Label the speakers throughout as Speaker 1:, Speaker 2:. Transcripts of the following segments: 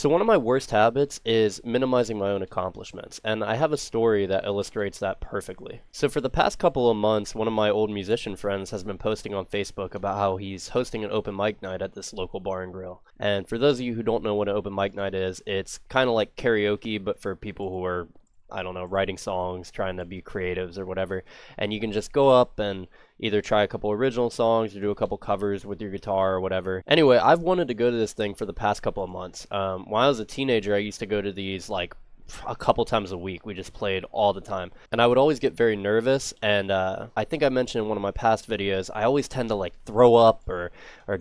Speaker 1: So one of my worst habits is minimizing my own accomplishments, and I have a story that illustrates that perfectly. So for the past couple of months, one of my old musician friends has been posting on Facebook about how he's hosting an open mic night at this local bar and grill. And for those of you who don't know what an open mic night is, it's kind of like karaoke, but for people who are, I don't know, writing songs, trying to be creatives or whatever. And you can just go up and either try a couple original songs or do a couple covers with your guitar or whatever. Anyway, I've wanted to go to this thing for the past couple of months. When I was a teenager, I used to go to these like a couple times a week. We just played all the time. And I would always get very nervous. And I think I mentioned in one of my past videos, I always tend to like throw up or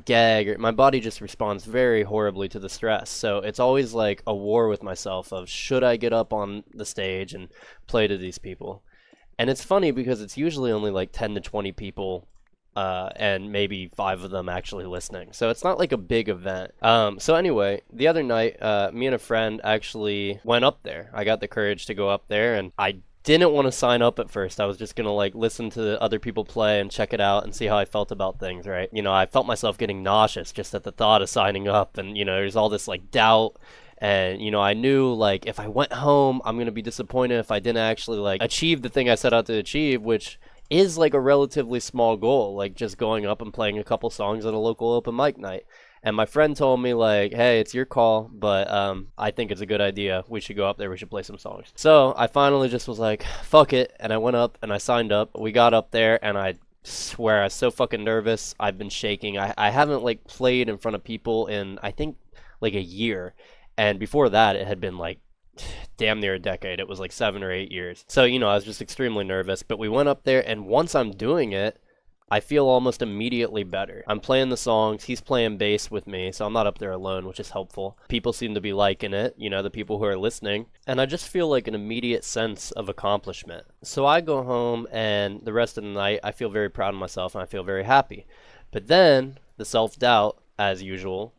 Speaker 1: gag. Or my body just responds very horribly to the stress. So it's always like a war with myself of should I get up on the stage and play to these people? And it's funny because it's usually only like 10 to 20 people and maybe 5 of them actually listening. So it's not like a big event. So anyway, the other night, me and a friend actually went up there. I got the courage to go up there, and I didn't want to sign up at first. I was just going to like listen to other people play and check it out and see how I felt about things, right? You know, I felt myself getting nauseous just at the thought of signing up, and you know, there's all this like doubt. And, you know, I knew, like, if I went home, I'm going to be disappointed if I didn't actually, like, achieve the thing I set out to achieve, which is, like, a relatively small goal, like, just going up and playing a couple songs at a local open mic night. And my friend told me, like, hey, it's your call, but I think it's a good idea. We should go up there. We should play some songs. So I finally just was like, fuck it. And I went up and I signed up. We got up there and I swear I was so fucking nervous. I've been shaking. I haven't, like, played in front of people in, I think, like, a year. And before that, it had been like damn near a decade. It was like 7 or 8 years. So, you know, I was just extremely nervous. But we went up there, and once I'm doing it, I feel almost immediately better. I'm playing the songs. He's playing bass with me, so I'm not up there alone, which is helpful. People seem to be liking it, you know, the people who are listening. And I just feel like an immediate sense of accomplishment. So I go home, and the rest of the night, I feel very proud of myself, and I feel very happy. But then, the self-doubt, as usual,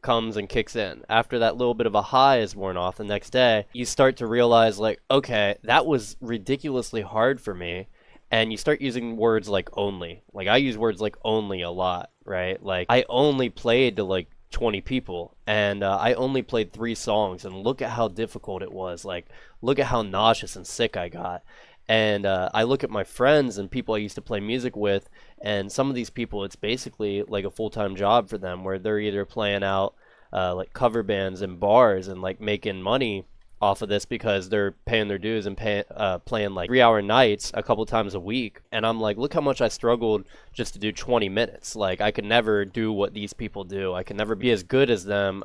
Speaker 1: comes and kicks in. After that little bit of a high is worn off the next day, you start to realize like, okay, that was ridiculously hard for me. And you start using words like only. Like I use words like only a lot, right? Like I only played to like 20 people and I only played 3 songs and look at how difficult it was. Like look at how nauseous and sick I got. And I look at my friends and people I used to play music with, and some of these people, it's basically like a full-time job for them where they're either playing out like cover bands in bars and like making money off of this because they're paying their dues and playing like 3-hour nights a couple times a week. And I'm like, look how much I struggled just to do 20 minutes. Like I could never do what these people do. I can never be as good as them.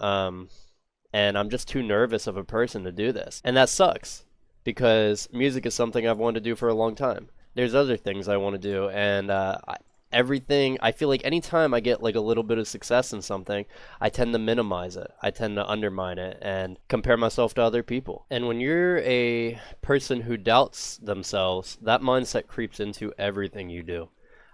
Speaker 1: And I'm just too nervous of a person to do this. And that sucks. Because music is something I've wanted to do for a long time. There's other things I want to do, and I feel like anytime I get like a little bit of success in something, I tend to minimize it. I tend to undermine it and compare myself to other people. And when you're a person who doubts themselves, that mindset creeps into everything you do.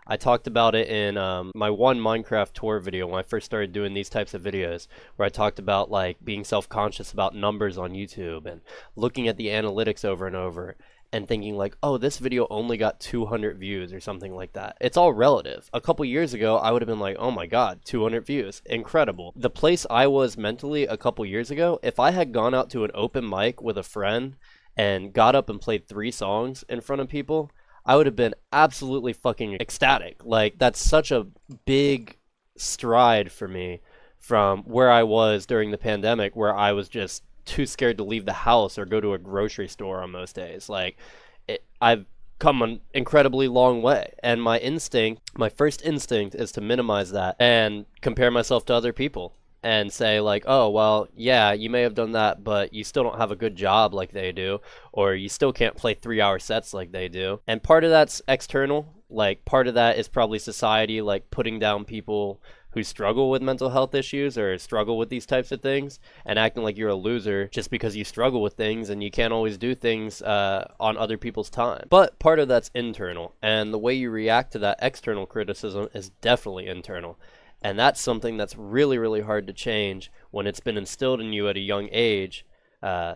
Speaker 1: I talked about it in my one Minecraft tour video when I first started doing these types of videos, where I talked about like being self-conscious about numbers on YouTube and looking at the analytics over and over and thinking like, oh, this video only got 200 views or something like that. It's all relative. A couple years ago, I would have been like, oh my God, 200 views. Incredible. The place I was mentally a couple years ago, if I had gone out to an open mic with a friend and got up and played 3 songs in front of people, I would have been absolutely fucking ecstatic. Like, that's such a big stride for me from where I was during the pandemic, where I was just too scared to leave the house or go to a grocery store on most days. Like, I've come an incredibly long way. And my first instinct is to minimize that and compare myself to other people. And say like, oh, well, yeah, you may have done that, but you still don't have a good job like they do, or you still can't play 3-hour sets like they do. And part of that's external, like part of that is probably society, like putting down people who struggle with mental health issues or struggle with these types of things and acting like you're a loser just because you struggle with things and you can't always do things on other people's time. But part of that's internal, and the way you react to that external criticism is definitely internal. And that's something that's really, really hard to change when it's been instilled in you at a young age,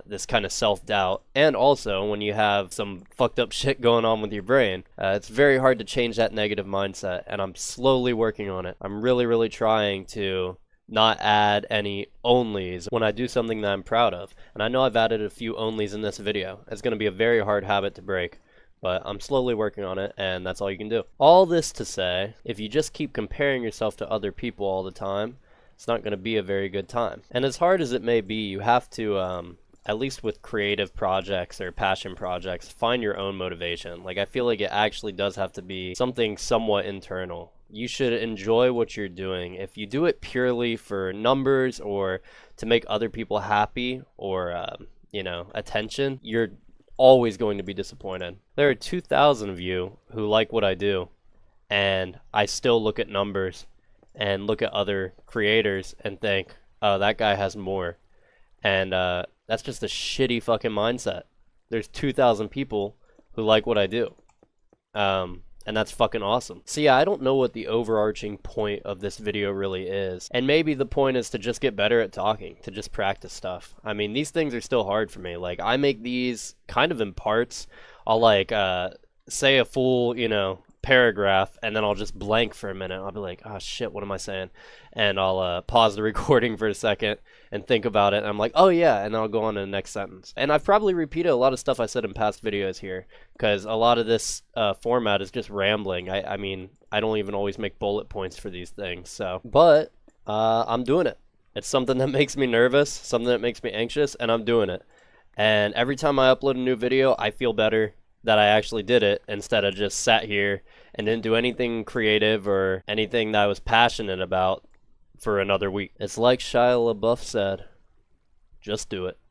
Speaker 1: this kind of self-doubt. And also when you have some fucked up shit going on with your brain, it's very hard to change that negative mindset. And I'm slowly working on it. I'm really, really trying to not add any onlys when I do something that I'm proud of. And I know I've added a few onlys in this video. It's going to be a very hard habit to break, but I'm slowly working on it, and that's all you can do. All this to say, if you just keep comparing yourself to other people all the time, it's not going to be a very good time. And as hard as it may be, you have to, at least with creative projects or passion projects, find your own motivation. Like, I feel like it actually does have to be something somewhat internal. You should enjoy what you're doing. If you do it purely for numbers or to make other people happy or, attention, you're always going to be disappointed. There are 2,000 of you who like what I do, and I still look at numbers and look at other creators and think, oh, that guy has more. And that's just a shitty fucking mindset. There's 2,000 people who like what I do. And that's fucking awesome. So yeah, I don't know what the overarching point of this video really is. And maybe the point is to just get better at talking, to just practice stuff. I mean, these things are still hard for me. Like, I make these kind of in parts. I'll like say a full, paragraph, and then I'll just blank for a minute. I'll be like, oh shit, what am I saying? And I'll pause the recording for a second and think about it, and I'm like, oh yeah, and then I'll go on to the next sentence. And I've probably repeated a lot of stuff I said in past videos here, because a lot of this format is just rambling. I mean, I don't even always make bullet points for these things, so. But I'm doing it. It's something that makes me nervous, something that makes me anxious, and I'm doing it. And every time I upload a new video, I feel better that I actually did it instead of just sat here and didn't do anything creative or anything that I was passionate about for another week. It's like Shia LaBeouf said, just do it.